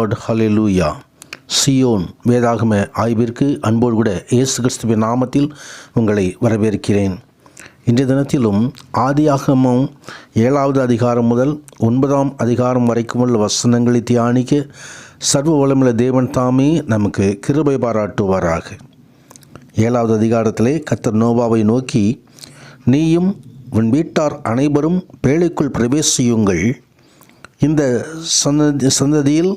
Lord. ஹல்லேலூயா. Zion வேதாகம ஆய்விற்கு அன்போடு கூட இயேசு கிறிஸ்துவின் நாமத்தில் உங்களை வரவேற்கிறேன். இன்றைய தினத்திலும் ஆதியாகமம் 7வது அதிகாரம் முதல் 9ஆம் அதிகாரம் வரைக்கும் உள்ள வசனங்களை தியானிக்க சர்வ வல்லமையுள்ள தேவன் தாமே நமக்கு கிருபை பாராட்டுவாராக. 7வது அதிகாரத்திலே கர்த்தர் நோவாவை நோக்கி, நீயும் உன் வீட்டார் அனைவரும் பேழைக்குள் பிரவேசியுங்கள், இந்த சந்ததியில்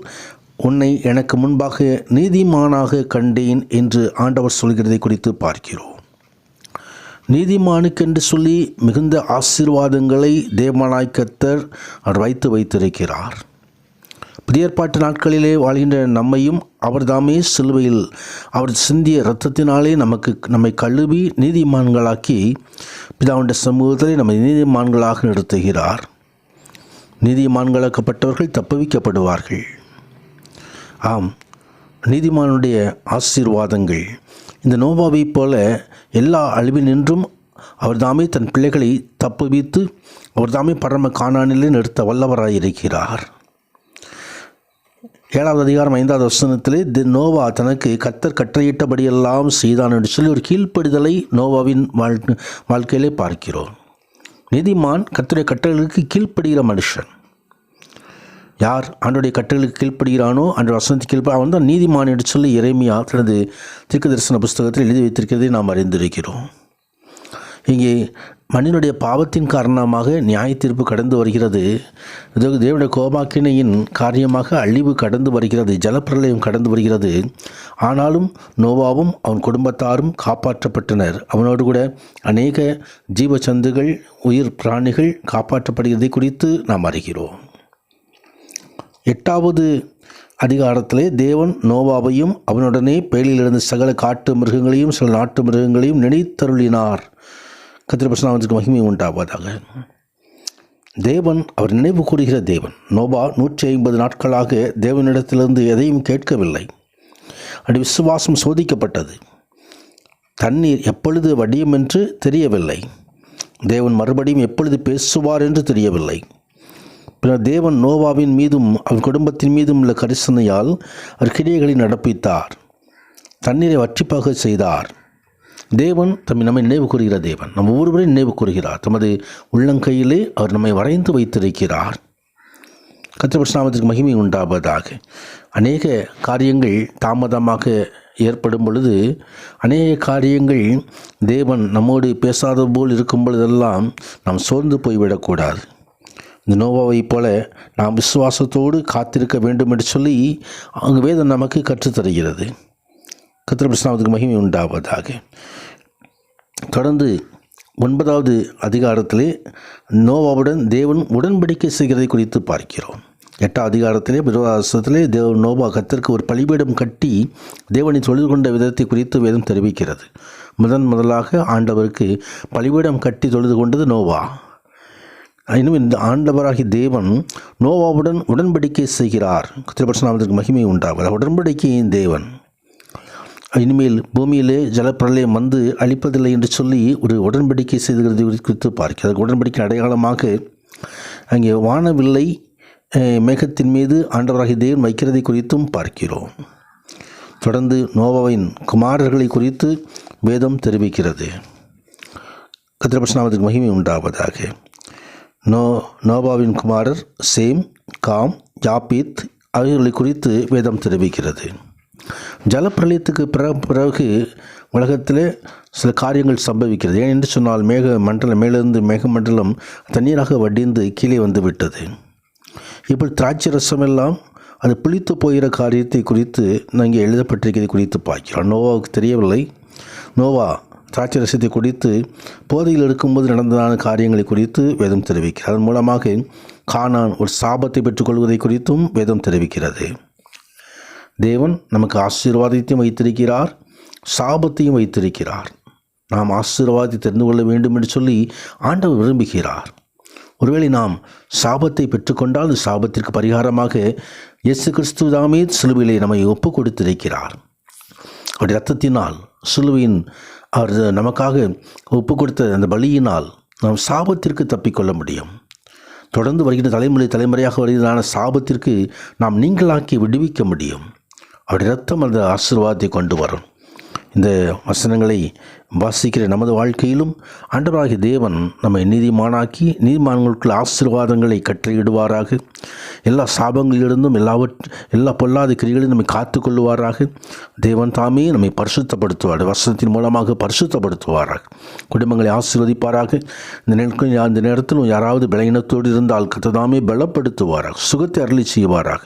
உன்னை எனக்கு முன்பாக நீதிமானாக கண்டேன் என்று ஆண்டவர் சொல்கிறதை குறித்து பார்க்கிறோம். நீதிமானுக்கென்று சொல்லி மிகுந்த ஆசீர்வாதங்களை தேவனாய் கர்த்தர் அவர் வைத்திருக்கிறார். புதிய ஏற்பாட்டு நாட்களிலே வாழ்கின்ற நம்மையும் அவர் தாமே சிலுவையில் அவர் சிந்திய இரத்தத்தினாலே நம்மை கழுவி நீதிமான்களாக்கி பிதாவுடைய சமூகத்திலே நம்மை நீதிமான்களாக நிறுத்துகிறார். நீதிமான்களாக்கப்பட்டவர்கள் தப்புவிக்கப்படுவார்கள். ஆம், நீதிமானுடைய ஆசீர்வாதங்கள் இந்த நோவாவை போல எல்லா அழிவினின்றும் அவர் தாமே தன் பிள்ளைகளை தப்புவித்து அவர் தாமே பரம கானானிலே நிறுத்த வல்லவராயிருக்கிறார். 7வது அதிகாரம் 5வது வசனத்திலே நோவா தனக்கு கர்த்தர் கட்டளையிட்டபடியெல்லாம் செய்தான் என்று சொல்லி ஒரு கீழ்ப்படிதலை நோவாவின் வாழ்க்கையிலே பார்க்கிறோம். நீதிமான் கர்த்தருடைய கட்டளைகளுக்கு கீழ்ப்படுகிற மனுஷன். யார் ஆண்டோடைய கட்டளைகளுக்கு கீழ்ப்படுகிறானோ அந்த வசனத்துக்கு அவன் தான் நீதிமான் என்று சொல்லி எரேமியா தனது தீர்க்கதரிசன புஸ்தகத்தில் எழுதி வைத்திருக்கிறதை நாம் அறிந்திருக்கிறோம். இங்கே மனிதனுடைய பாவத்தின் காரணமாக நியாய தீர்ப்பு கடந்து வருகிறது. தேவனுடைய கோபாக்கினையின் காரியமாக அழிவு கடந்து வருகிறது, ஜலப்பிரளயம் கடந்து வருகிறது. ஆனாலும் நோவாவும் அவன் குடும்பத்தாரும் காப்பாற்றப்பட்டனர். அவனோடு கூட அநேக ஜீவச்சந்துகள் உயிர் பிராணிகள் காப்பாற்றப்படுகிறதை குறித்து நாம் அறிகிறோம். 8வது அதிகாரத்திலே தேவன் நோவாவையும் அவனுடனே பேழையிலிருந்து சகல காட்டு மிருகங்களையும் சில நாட்டு மிருகங்களையும் நினைத்தருளினார். கர்த்தருடைய பரிசுத்த மகிமை உண்டாவதாக. தேவன் அவர் நினைவு கூறுகிற தேவன். நோவா 150 நாட்களாக தேவனிடத்திலிருந்து எதையும் கேட்கவில்லை. அப்படி விசுவாசம் சோதிக்கப்பட்டது. தண்ணீர் எப்பொழுது வடியும் என்று தெரியவில்லை. தேவன் மறுபடியும் எப்பொழுது பேசுவார் என்று தெரியவில்லை. பின்னர் தேவன் நோவாவின் மீதும் அவன் குடும்பத்தின் மீதும் உள்ள கரிசனையால் அவர் கிரியைகளை நடப்பித்தார். தண்ணீரை வற்றிப்பாக செய்தார். தேவன் நம்மை நினைவு கூறுகிற தேவன். நம்ம ஒவ்வொருவரையும் நினைவு கூறுகிறார். தமது உள்ளங்கையிலே அவர் நம்மை வரைந்து வைத்திருக்கிறார். கர்த்தருடைய நாமத்திற்கு மகிமை உண்டாவதாக. அநேக காரியங்கள் தாமதமாக ஏற்படும் பொழுது, அநேக காரியங்கள் தேவன் நம்மோடு பேசாத போல் இருக்கும் பொழுதெல்லாம் நாம் சோர்ந்து போய்விடக்கூடாது. இந்த நோவாவை போல நாம் விசுவாசத்தோடு காத்திருக்க வேண்டும் என்று சொல்லி அங்கு வேதம் நமக்கு கற்றுத்தருகிறது. கர்த்தருடைய நாமத்துக்கு மகிமை உண்டாவதாக. தொடர்ந்து 9வது அதிகாரத்திலே நோவாவுடன் தேவன் உடன்படிக்கை செய்கிறதை குறித்து பார்க்கிறோம். 8வது அதிகாரத்திலே 20வது தேவன் நோவா கர்த்தருக்கு ஒரு பலிபீடம் கட்டி தேவனை தொழுது கொண்ட விதத்தை குறித்து வேதம் தெரிவிக்கிறது. முதலாக ஆண்டவருக்கு பலிபீடம் கட்டி தொழுது கொண்டது நோவா. இன்னும் இந்த ஆண்டவராகி தேவன் நோவாவுடன் உடன்படிக்கை செய்கிறார். கர்த்தருடைய நாமத்திற்கு மகிமை உண்டாவது. உடன்படிக்கையின் தேவன் இனிமேல் பூமியிலே ஜலப்பிரளயம் வந்து அழிப்பதில்லை என்று சொல்லி ஒரு உடன்படிக்கை செய்கிறது குறித்து பார்க்கிறது. உடன்படிக்கை அடையாளமாக அங்கே வானவில்லை மேகத்தின் மீது ஆண்டவராகி தேவன் வைக்கிறதை குறித்தும் பார்க்கிறோம். தொடர்ந்து நோவாவின் குமாரர்களை குறித்து வேதம் தெரிவிக்கிறது. கர்த்தருடைய நாமத்திற்கு மகிமை உண்டாவதாக. நோவாவின் குமாரர் சேம், காம், யாப்பீத் அவர்களை குறித்து வேதம் தெரிவிக்கிறது. ஜலப்பிரளயத்துக்கு பிறகு உலகத்தில் சில காரியங்கள் சம்பவிக்கிறது. ஏன் என்று சொன்னால் மேலிருந்து மேகமண்டலம் தண்ணீராக வடிந்து கீழே வந்து விட்டது. இப்படி திராட்சை ரசமெல்லாம் அது புளித்து போகிற காரியத்தை குறித்து நாங்கள் எழுதப்பட்டிருக்கிறதை குறித்து பார்க்கிறோம். நோவாவுக்கு தெரியவில்லை. நோவா திராட்சை ரசத்தை குடித்து போதையில் இருக்கும்போது நடந்ததான காரியங்களை குறித்து வேதம் தெரிவிக்கிறது. அதன் மூலமாக கானான் ஒரு சாபத்தை பெற்றுக்கொள்வதை குறித்தும் வேதம் தெரிவிக்கிறது. தேவன் நமக்கு ஆசீர்வாதத்தையும் வைத்திருக்கிறார், சாபத்தையும் வைத்திருக்கிறார். நாம் ஆசீர்வாதத்தை தெரிந்து கொள்ள வேண்டும் என்று சொல்லி ஆண்டவர் விரும்புகிறார். ஒருவேளை நாம் சாபத்தை பெற்றுக்கொண்டால் அந்த சாபத்திற்கு பரிகாரமாக இயேசு கிறிஸ்து தாமே சிலுவையிலே நம்மை ஒப்பு கொடுத்திருக்கிறார். அவருடைய இரத்தத்தினால் சிலுவையின் அவர் நமக்காக ஒப்பு கொடுத்த அந்த பலியினால் நாம் சாபத்திற்கு தப்பிக்கொள்ள முடியும். தொடர்ந்து வருகின்ற தலைமுறையாக வருகிறதான சாபத்திற்கு நாம் நீங்களாக்கி விடுவிக்க முடியும். அவருடைய இரத்தம் அந்த ஆசீர்வாதத்தை கொண்டு வரும். இந்த வசனங்களை வாசிக்கிற நமது வாழ்க்கையிலும் ஆண்டவராகிய தேவன் நம்மை நீதிமானாக்கி நீதிமான்களுக்குள்ள ஆசீர்வாதங்களை கட்டளையிடுவாராக. எல்லா சாபங்களிலிருந்தும் எல்லா பொல்லாத கிரிகளிலும் நம்மை காத்து கொள்ளுவாராக. தேவன் தாமே நம்மை பரிசுத்தப்படுத்துவார், வசனத்தின் மூலமாக பரிசுத்தப்படுத்துவாராக. குடும்பங்களை ஆசீர்வதிப்பாராக. இந்த நேரத்திலும் யாராவது பலவீனத்தோடு இருந்தால் கர்த்தர் பலப்படுத்துவாராக, சுகத்தை அருளி செய்வாராக.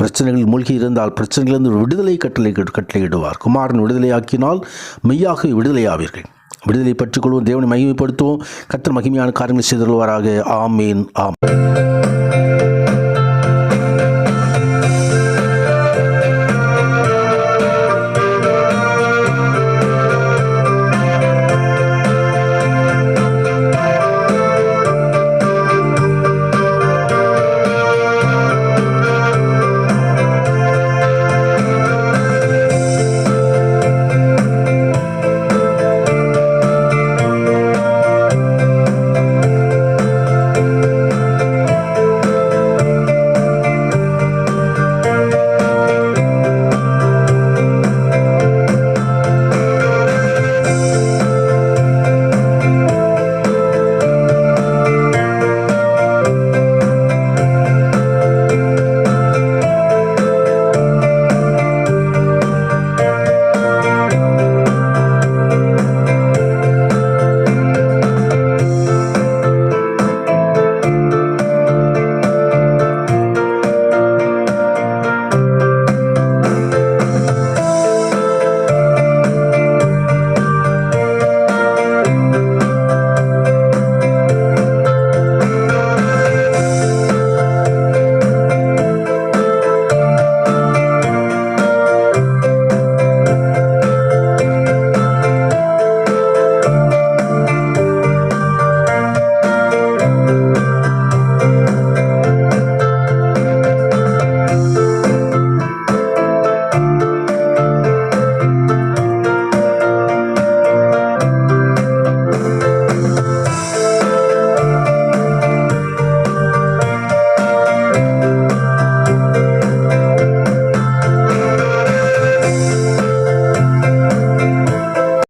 பிரச்சனைகள் மூழ்கி இருந்தால் பிரச்சனைகளிலிருந்து விடுதலை கட்டளையிடுவார். குமாரன் விடுதலையாக்கினால் மெய்யாக விடுதலையாவீர்கள். விடுதலை பெற்றுக்கொள்வோம், தேவனை மகிமைப்படுத்துவோம். கர்த்தர் மகிமையான காரியங்களை செய்து கொள்வாராக. ஆமீன்.